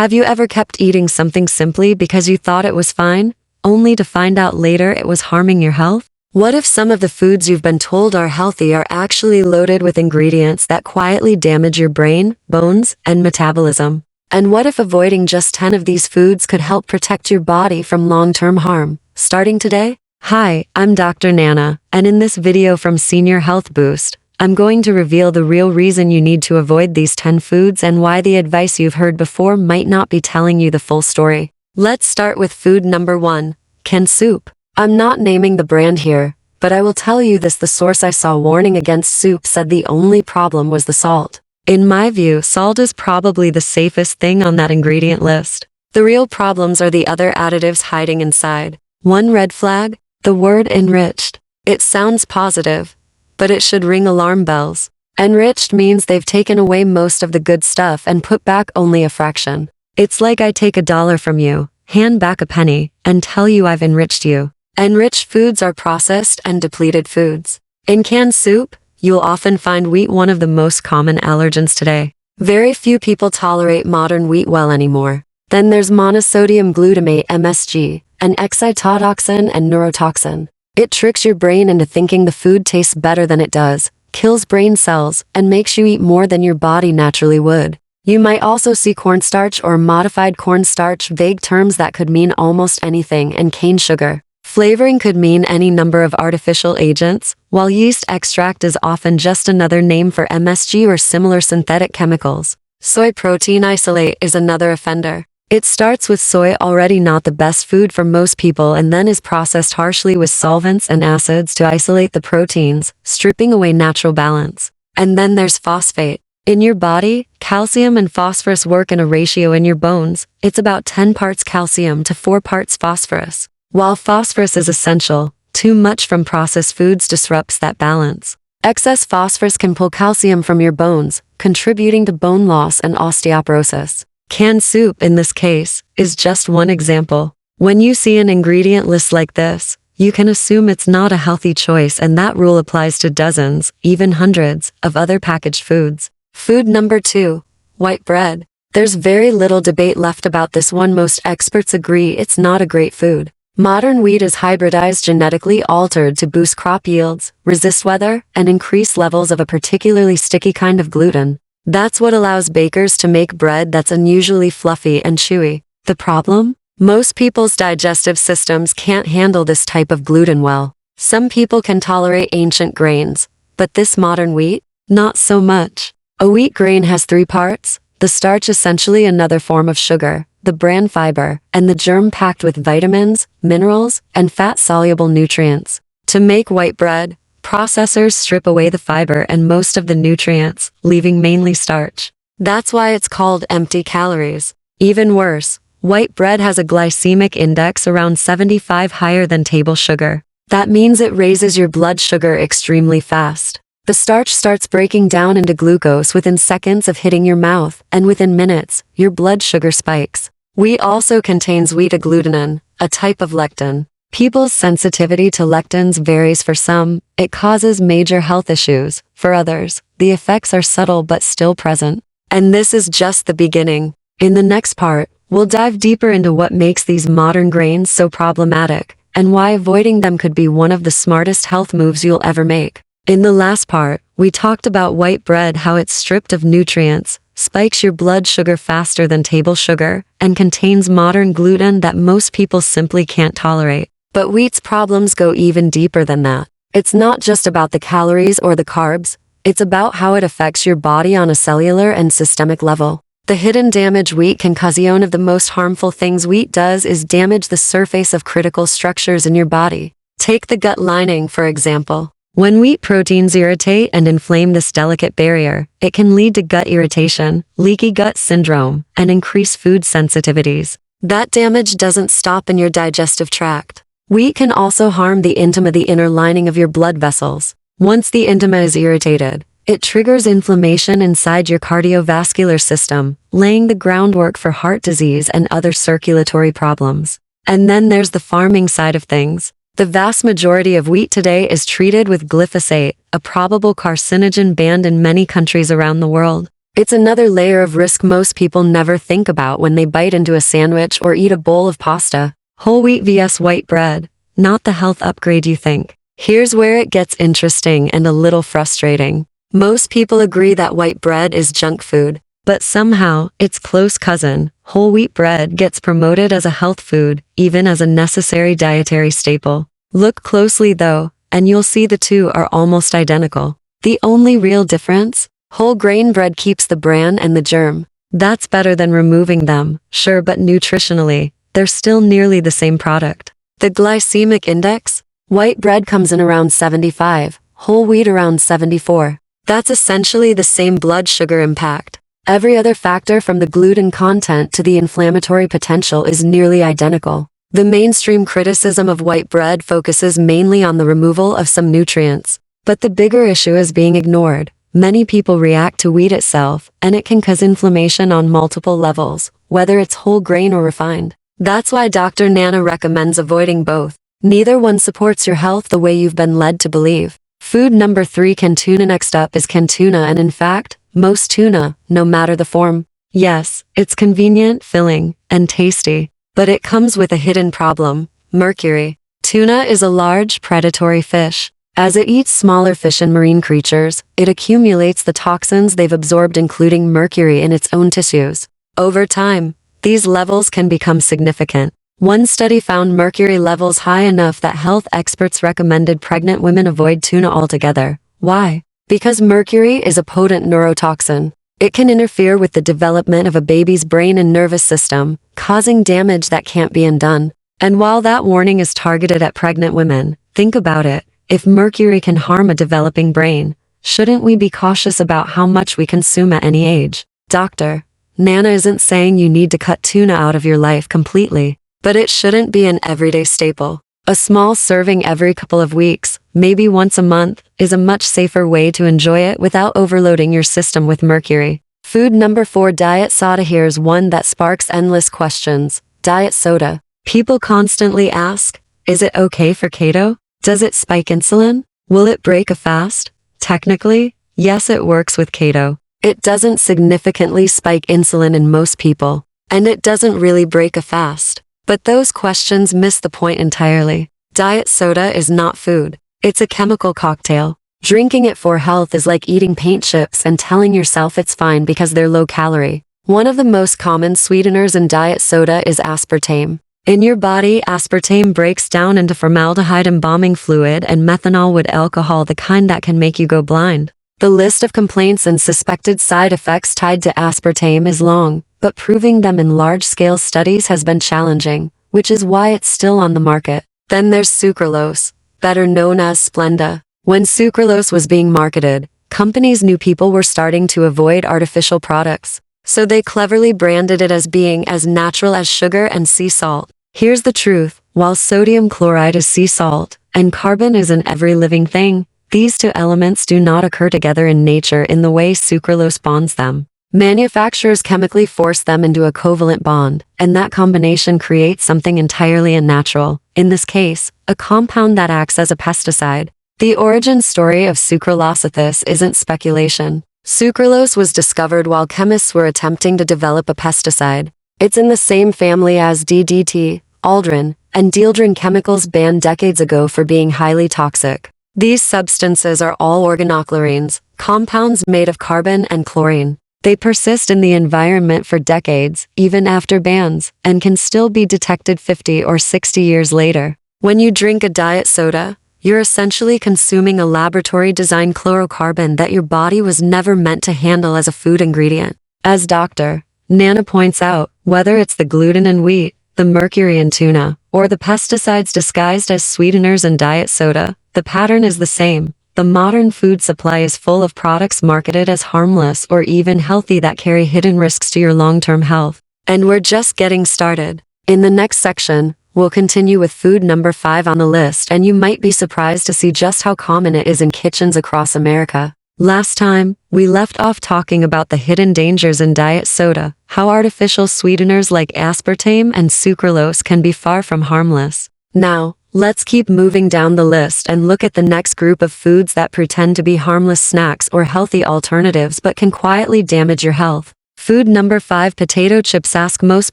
Have you ever kept eating something simply because you thought it was fine, only to find out later it was harming your health? What if some of the foods you've been told are healthy are actually loaded with ingredients that quietly damage your brain, bones, and metabolism? And what if avoiding just 10 of these foods could help protect your body from long-term harm? Starting today? Hi, I'm Dr. Nana, and in this video from Senior Health Boost, I'm going to reveal the real reason you need to avoid these 10 foods and why the advice you've heard before might not be telling you the full story. Let's start with food number 1, canned soup. I'm not naming the brand here, but I will tell you this: the source I saw warning against soup said the only problem was the salt. In my view, salt is probably the safest thing on that ingredient list. The real problems are the other additives hiding inside. One red flag: the word enriched. It sounds positive, but it should ring alarm bells. Enriched means they've taken away most of the good stuff and put back only a fraction. It's like I take $1 from you, hand back a penny, and tell you I've enriched you. Enriched foods are processed and depleted foods. In canned soup, you'll often find wheat, one of the most common allergens today. Very few people tolerate modern wheat well anymore. Then there's monosodium glutamate (MSG), an excitotoxin and neurotoxin. It tricks your brain into thinking the food tastes better than it does, kills brain cells, and makes you eat more than your body naturally would. You might also see cornstarch or modified cornstarch, vague terms that could mean almost anything, and cane sugar. Flavoring could mean any number of artificial agents, while yeast extract is often just another name for MSG or similar synthetic chemicals. Soy protein isolate is another offender. It starts with soy, already not the best food for most people, and then is processed harshly with solvents and acids to isolate the proteins, stripping away natural balance. And then there's phosphate. In your body, calcium and phosphorus work in a ratio in your bones. It's about 10 parts calcium to 4 parts phosphorus. While phosphorus is essential, too much from processed foods disrupts that balance. Excess phosphorus can pull calcium from your bones, contributing to bone loss and osteoporosis. Canned soup, in this case, is just one example. When you see an ingredient list like this, you can assume it's not a healthy choice, and that rule applies to dozens, even hundreds, of other packaged foods. Food number 2, white bread. There's very little debate left about this one. Most experts agree it's not a great food. Modern wheat is hybridized, genetically altered to boost crop yields, resist weather, and increase levels of a particularly sticky kind of gluten. That's what allows bakers to make bread that's unusually fluffy and chewy. The problem? Most people's digestive systems can't handle this type of gluten well. Some people can tolerate ancient grains, but this modern wheat? Not so much. A wheat grain has 3 parts: the starch, essentially another form of sugar, the bran fiber, and the germ, packed with vitamins, minerals, and fat-soluble nutrients. To make white bread, processors strip away the fiber and most of the nutrients, leaving mainly starch. That's why it's called empty calories. Even worse, white bread has a glycemic index around 75, higher than table sugar. That means it raises your blood sugar extremely fast. The starch starts breaking down into glucose within seconds of hitting your mouth, and within minutes, your blood sugar spikes. Wheat also contains beta-glutenin, a type of lectin. People's sensitivity to lectins varies. For some, it causes major health issues. For others, the effects are subtle but still present. And this is just the beginning. In the next part, we'll dive deeper into what makes these modern grains so problematic, and why avoiding them could be one of the smartest health moves you'll ever make. In the last part, we talked about white bread, how it's stripped of nutrients, spikes your blood sugar faster than table sugar, and contains modern gluten that most people simply can't tolerate. But wheat's problems go even deeper than that. It's not just about the calories or the carbs, it's about how it affects your body on a cellular and systemic level. The hidden damage wheat can cause. One of the most harmful things wheat does is damage the surface of critical structures in your body. Take the gut lining, for example. When wheat proteins irritate and inflame this delicate barrier, it can lead to gut irritation, leaky gut syndrome, and increased food sensitivities. That damage doesn't stop in your digestive tract. Wheat can also harm the intima, the inner lining of your blood vessels. Once the intima is irritated, it triggers inflammation inside your cardiovascular system, laying the groundwork for heart disease and other circulatory problems. And then there's the farming side of things. The vast majority of wheat today is treated with glyphosate, a probable carcinogen banned in many countries around the world. It's another layer of risk most people never think about when they bite into a sandwich or eat a bowl of pasta. Whole wheat vs white bread, not the health upgrade you think. Here's where it gets interesting and a little frustrating. Most people agree that white bread is junk food, but somehow, its close cousin, whole wheat bread, gets promoted as a health food, even as a necessary dietary staple. Look closely though, and you'll see the two are almost identical. The only real difference? Whole grain bread keeps the bran and the germ. That's better than removing them, sure, but nutritionally, they're still nearly the same product. The glycemic index? White bread comes in around 75, whole wheat around 74. That's essentially the same blood sugar impact. Every other factor from the gluten content to the inflammatory potential is nearly identical. The mainstream criticism of white bread focuses mainly on the removal of some nutrients. But the bigger issue is being ignored. Many people react to wheat itself, and it can cause inflammation on multiple levels, whether it's whole grain or refined. That's why Dr. Nana recommends avoiding both. Neither one supports your health the way you've been led to believe. Food number 3, canned tuna. Next up is canned tuna, and in fact, most tuna, no matter the form. Yes, it's convenient, filling, and tasty, but it comes with a hidden problem: mercury. Tuna is a large, predatory fish. As it eats smaller fish and marine creatures, it accumulates the toxins they've absorbed, including mercury, in its own tissues. Over time, these levels can become significant. One study found mercury levels high enough that health experts recommended pregnant women avoid tuna altogether. Why? Because mercury is a potent neurotoxin. It can interfere with the development of a baby's brain and nervous system, causing damage that can't be undone. And while that warning is targeted at pregnant women, think about it. If mercury can harm a developing brain, shouldn't we be cautious about how much we consume at any age? Dr. Nana isn't saying you need to cut tuna out of your life completely, but it shouldn't be an everyday staple. A small serving every couple of weeks, maybe once a month, is a much safer way to enjoy it without overloading your system with mercury. Food number 4, diet soda. Here's one that sparks endless questions. Diet soda. People constantly ask, is it okay for keto? Does it spike insulin? Will it break a fast? Technically, yes, it works with keto. It doesn't significantly spike insulin in most people, and it doesn't really break a fast. But those questions miss the point entirely. Diet soda is not food. It's a chemical cocktail. Drinking it for health is like eating paint chips and telling yourself it's fine because they're low calorie. One of the most common sweeteners in diet soda is aspartame. In your body, aspartame breaks down into formaldehyde embalming fluid and methanol wood alcohol, the kind that can make you go blind. The list of complaints and suspected side effects tied to aspartame is long, but proving them in large-scale studies has been challenging, which is why it's still on the market. Then there's sucralose, better known as Splenda. When sucralose was being marketed, companies knew people were starting to avoid artificial products, so they cleverly branded it as being as natural as sugar and sea salt. Here's the truth: while sodium chloride is sea salt, and carbon is in every living thing, these two elements do not occur together in nature in the way sucralose bonds them. Manufacturers chemically force them into a covalent bond, and that combination creates something entirely unnatural, in this case, a compound that acts as a pesticide. The origin story of sucralosithis isn't speculation. Sucralose was discovered while chemists were attempting to develop a pesticide. It's in the same family as DDT, aldrin, and dieldrin, chemicals banned decades ago for being highly toxic. These substances are all organochlorines, compounds made of carbon and chlorine. They persist in the environment for decades, even after bans, and can still be detected 50 or 60 years later. When you drink a diet soda, you're essentially consuming a laboratory-designed chlorocarbon that your body was never meant to handle as a food ingredient. As Dr. Nana points out, whether it's the gluten in wheat, the mercury in tuna, or the pesticides disguised as sweeteners in diet soda, the pattern is the same. The modern food supply is full of products marketed as harmless or even healthy that carry hidden risks to your long-term health. And we're just getting started. In the next section, we'll continue with food number 5 on the list, and you might be surprised to see just how common it is in kitchens across America. Last time, we left off talking about the hidden dangers in diet soda, how artificial sweeteners like aspartame and sucralose can be far from harmless. Now, Let's keep moving down the list and look at the next group of foods that pretend to be harmless snacks or healthy alternatives but can quietly damage your health. Food number 5, potato chips. Ask most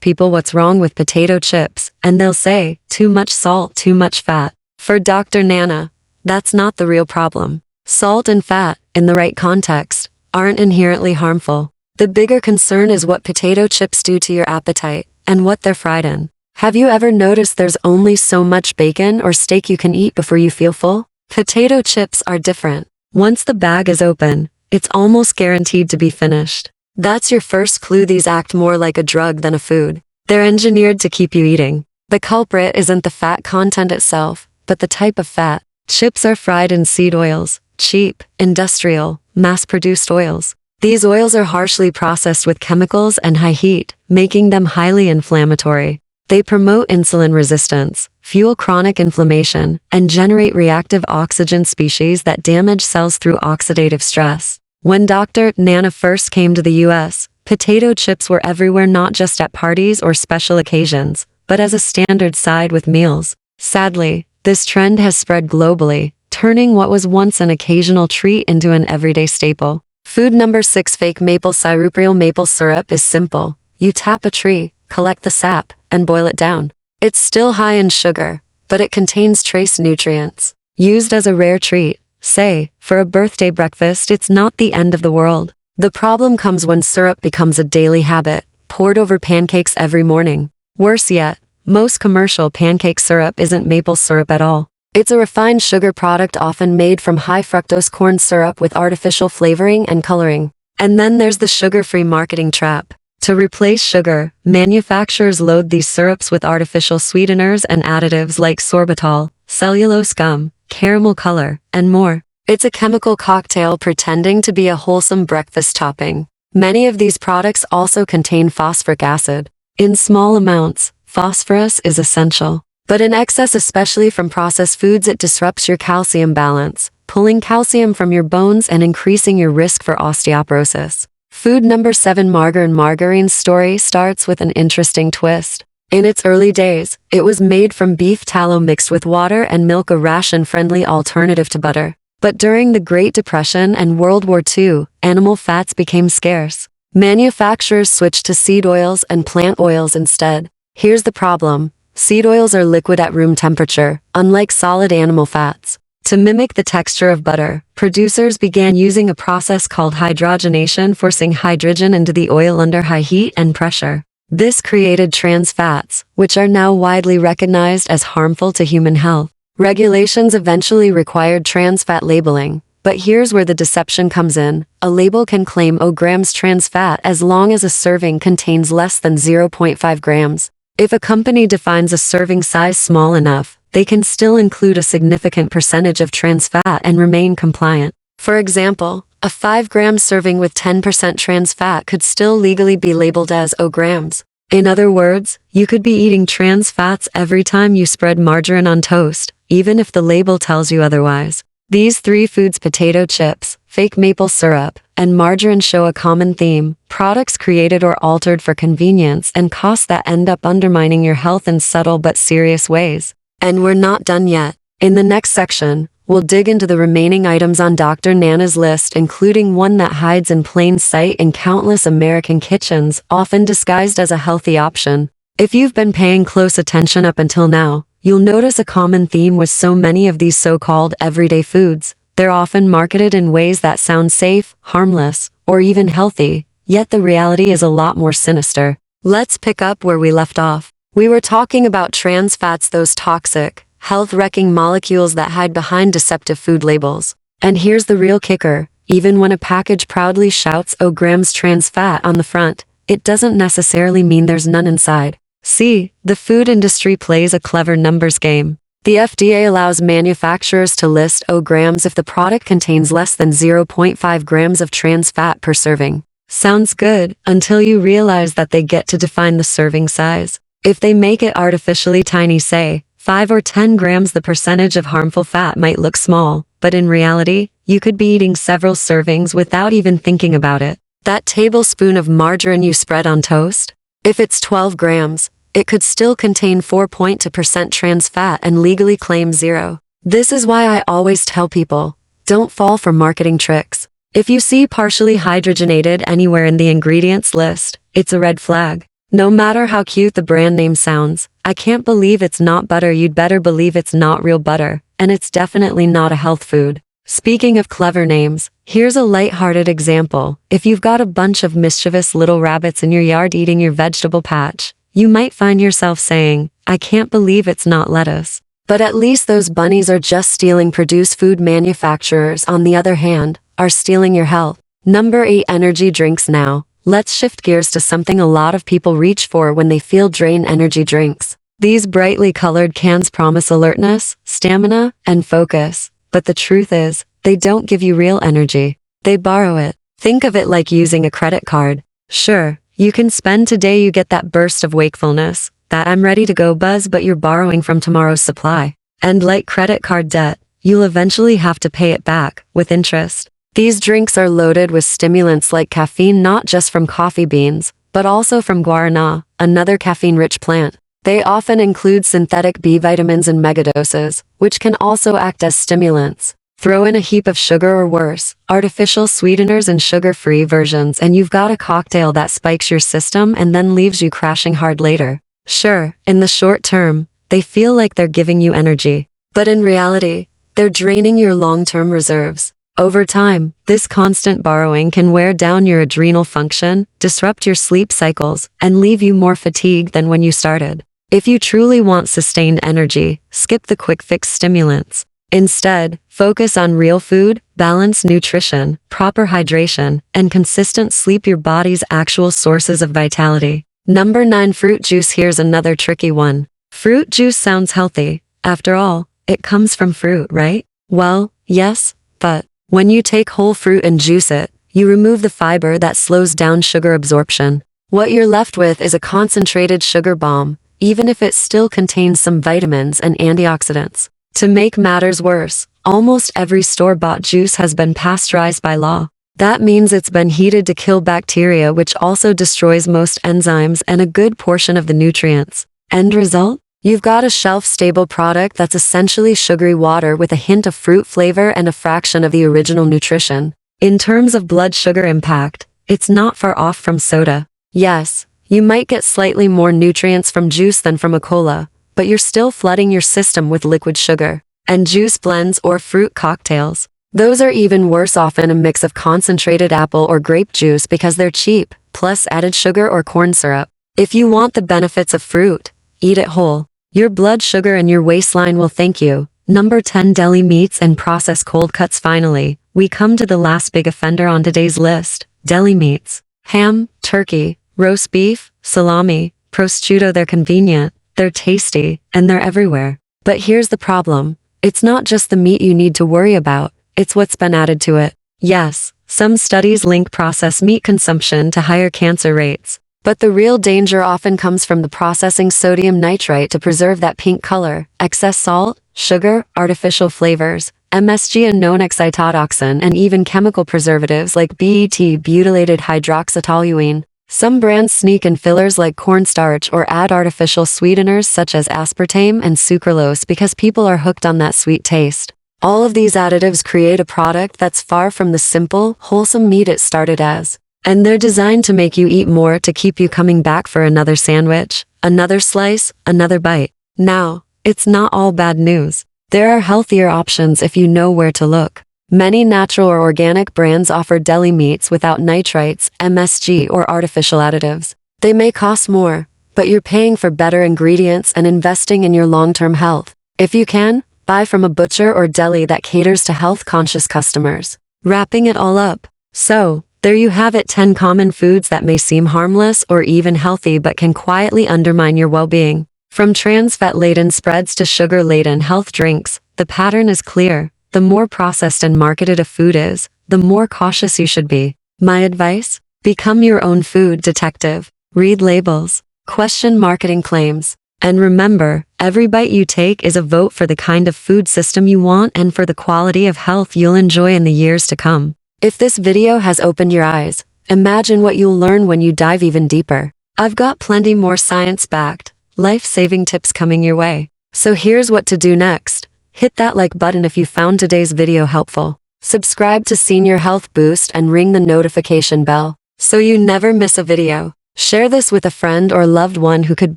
people what's wrong with potato chips, and they'll say, too much salt, too much fat. For Dr. Nana, that's not the real problem. Salt and fat, in the right context, aren't inherently harmful. The bigger concern is what potato chips do to your appetite, and what they're fried in. Have you ever noticed there's only so much bacon or steak you can eat before you feel full? Potato chips are different. Once the bag is open, it's almost guaranteed to be finished. That's your first clue. These act more like a drug than a food. They're engineered to keep you eating. The culprit isn't the fat content itself, but the type of fat. Chips are fried in seed oils, cheap, industrial, mass-produced oils. These oils are harshly processed with chemicals and high heat, making them highly inflammatory. They promote insulin resistance, fuel chronic inflammation, and generate reactive oxygen species that damage cells through oxidative stress. When Dr. Nana first came to the US, potato chips were everywhere, not just at parties or special occasions, but as a standard side with meals. Sadly, this trend has spread globally, turning what was once an occasional treat into an everyday staple. Food number 6, fake maple syrup. Real maple syrup is simple. You tap a tree, collect the sap, and boil it down. It's still high in sugar, but it contains trace nutrients. Used as a rare treat, say, for a birthday breakfast, it's not the end of the world. The problem comes when syrup becomes a daily habit, poured over pancakes every morning. Worse yet, most commercial pancake syrup isn't maple syrup at all. It's a refined sugar product often made from high fructose corn syrup with artificial flavoring and coloring. And then there's the sugar-free marketing trap. To replace sugar, manufacturers load these syrups with artificial sweeteners and additives like sorbitol, cellulose gum, caramel color, and more. It's a chemical cocktail pretending to be a wholesome breakfast topping. Many of these products also contain phosphoric acid. In small amounts, phosphorus is essential. But in excess, especially from processed foods, it disrupts your calcium balance, pulling calcium from your bones and increasing your risk for osteoporosis. Food number 7, margarine. Margarine's story starts with an interesting twist. In its early days, it was made from beef tallow mixed with water and milk, a ration-friendly alternative to butter. But during the Great Depression and World War II, animal fats became scarce. Manufacturers switched to seed oils and plant oils instead. Here's the problem. Seed oils are liquid at room temperature, unlike solid animal fats. To mimic the texture of butter, producers began using a process called hydrogenation, forcing hydrogen into the oil under high heat and pressure. This created trans fats, which are now widely recognized as harmful to human health. Regulations eventually required trans fat labeling, but here's where the deception comes in. A label can claim 0 grams trans fat as long as a serving contains less than 0.5 grams. If a company defines a serving size small enough, they can still include a significant percentage of trans fat and remain compliant. For example, a 5-gram serving with 10% trans fat could still legally be labeled as 0 grams. In other words, you could be eating trans fats every time you spread margarine on toast, even if the label tells you otherwise. These 3 foods, potato chips, fake maple syrup, and margarine, show a common theme: products created or altered for convenience and cost that end up undermining your health in subtle but serious ways. And we're not done yet. In the next section, we'll dig into the remaining items on Dr. Nana's list, including one that hides in plain sight in countless American kitchens, often disguised as a healthy option. If you've been paying close attention up until now, you'll notice a common theme with so many of these so-called everyday foods. They're often marketed in ways that sound safe, harmless, or even healthy, yet the reality is a lot more sinister. Let's pick up where we left off. We were talking about trans fats, those toxic, health-wrecking molecules that hide behind deceptive food labels. And here's the real kicker. Even when a package proudly shouts 0 grams trans fat on the front, it doesn't necessarily mean there's none inside. See, the food industry plays a clever numbers game. The FDA allows manufacturers to list 0 grams if the product contains less than 0.5 grams of trans fat per serving. Sounds good, until you realize that they get to define the serving size. If they make it artificially tiny, say, 5 or 10 grams, the percentage of harmful fat might look small, but in reality, you could be eating several servings without even thinking about it. That tablespoon of margarine you spread on toast? If it's 12 grams, it could still contain 4.2% trans fat and legally claim zero. This is why I always tell people, don't fall for marketing tricks. If you see partially hydrogenated anywhere in the ingredients list, it's a red flag. No matter how cute the brand name sounds, I can't believe it's not butter. You'd better believe it's not real butter, and it's definitely not a health food. Speaking of clever names, here's a lighthearted example. If you've got a bunch of mischievous little rabbits in your yard eating your vegetable patch, you might find yourself saying, I can't believe it's not lettuce. But at least those bunnies are just stealing produce. Food manufacturers, on the other hand, are stealing your health. Number 8. Energy drinks. Now, let's shift gears to something a lot of people reach for when they feel drained. Energy drinks. These brightly colored cans promise alertness, stamina, and focus. But the truth is, they don't give you real energy. They borrow it. Think of it like using a credit card. Sure, you can spend today, you get that burst of wakefulness, that I'm ready to go buzz, but you're borrowing from tomorrow's supply. And like credit card debt, you'll eventually have to pay it back, with interest. These drinks are loaded with stimulants like caffeine, not just from coffee beans, but also from guarana, another caffeine-rich plant. They often include synthetic B vitamins in megadoses, which can also act as stimulants. Throw in a heap of sugar or worse, artificial sweeteners and sugar-free versions, and you've got a cocktail that spikes your system and then leaves you crashing hard later. Sure, in the short term, they feel like they're giving you energy. But in reality, they're draining your long-term reserves. Over time, this constant borrowing can wear down your adrenal function, disrupt your sleep cycles, and leave you more fatigued than when you started. If you truly want sustained energy, skip the quick-fix stimulants. Instead, focus on real food, balanced nutrition, proper hydration, and consistent sleep, your body's actual sources of vitality. Number 9. Fruit juice. Here's another tricky one. Fruit juice sounds healthy. After all, it comes from fruit, right? Well, yes, but when you take whole fruit and juice it, you remove the fiber that slows down sugar absorption. What you're left with is a concentrated sugar bomb, even if it still contains some vitamins and antioxidants. To make matters worse, almost every store-bought juice has been pasteurized by law. That means it's been heated to kill bacteria, which also destroys most enzymes and a good portion of the nutrients. End result? You've got a shelf-stable product that's essentially sugary water with a hint of fruit flavor and a fraction of the original nutrition. In terms of blood sugar impact, it's not far off from soda. Yes, you might get slightly more nutrients from juice than from a cola, but you're still flooding your system with liquid sugar. And juice blends or fruit cocktails, those are even worse, often a mix of concentrated apple or grape juice because they're cheap, plus added sugar or corn syrup. If you want the benefits of fruit, eat it whole. Your blood sugar and your waistline will thank you. Number 10. Deli meats and processed cold cuts. Finally, we come to the last big offender on today's list, deli meats. Ham, turkey, roast beef, salami, prosciutto. They're convenient, they're tasty, and they're everywhere. But here's the problem. It's not just the meat you need to worry about, it's what's been added to it. Yes, some studies link processed meat consumption to higher cancer rates. But the real danger often comes from the processing sodium nitrite to preserve that pink color, excess salt, sugar, artificial flavors, MSG, and known excitotoxin, and even chemical preservatives like BET, butylated hydroxytoluene. Some brands sneak in fillers like cornstarch or add artificial sweeteners such as aspartame and sucralose because people are hooked on that sweet taste. All of these additives create a product that's far from the simple, wholesome meat it started as. And they're designed to make you eat more, to keep you coming back for another sandwich, another slice, another bite. Now, it's not all bad news. There are healthier options if you know where to look. Many natural or organic brands offer deli meats without nitrites, MSG, or artificial additives. They may cost more, but you're paying for better ingredients and investing in your long-term health. If you can, buy from a butcher or deli that caters to health-conscious customers. Wrapping it all up. So, there you have it, 10 common foods that may seem harmless or even healthy but can quietly undermine your well-being. From trans fat-laden spreads to sugar-laden health drinks, the pattern is clear. The more processed and marketed a food is, the more cautious you should be. My advice? Become your own food detective. Read labels. Question marketing claims. And remember, every bite you take is a vote for the kind of food system you want and for the quality of health you'll enjoy in the years to come. If this video has opened your eyes, imagine what you'll learn when you dive even deeper. I've got plenty more science-backed, life-saving tips coming your way. So here's what to do next. Hit that like button if you found today's video helpful. Subscribe to Senior Health Boost and ring the notification bell so you never miss a video. Share this with a friend or loved one who could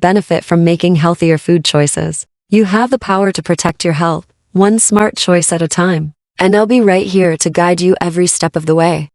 benefit from making healthier food choices. You have the power to protect your health, one smart choice at a time. And I'll be right here to guide you every step of the way.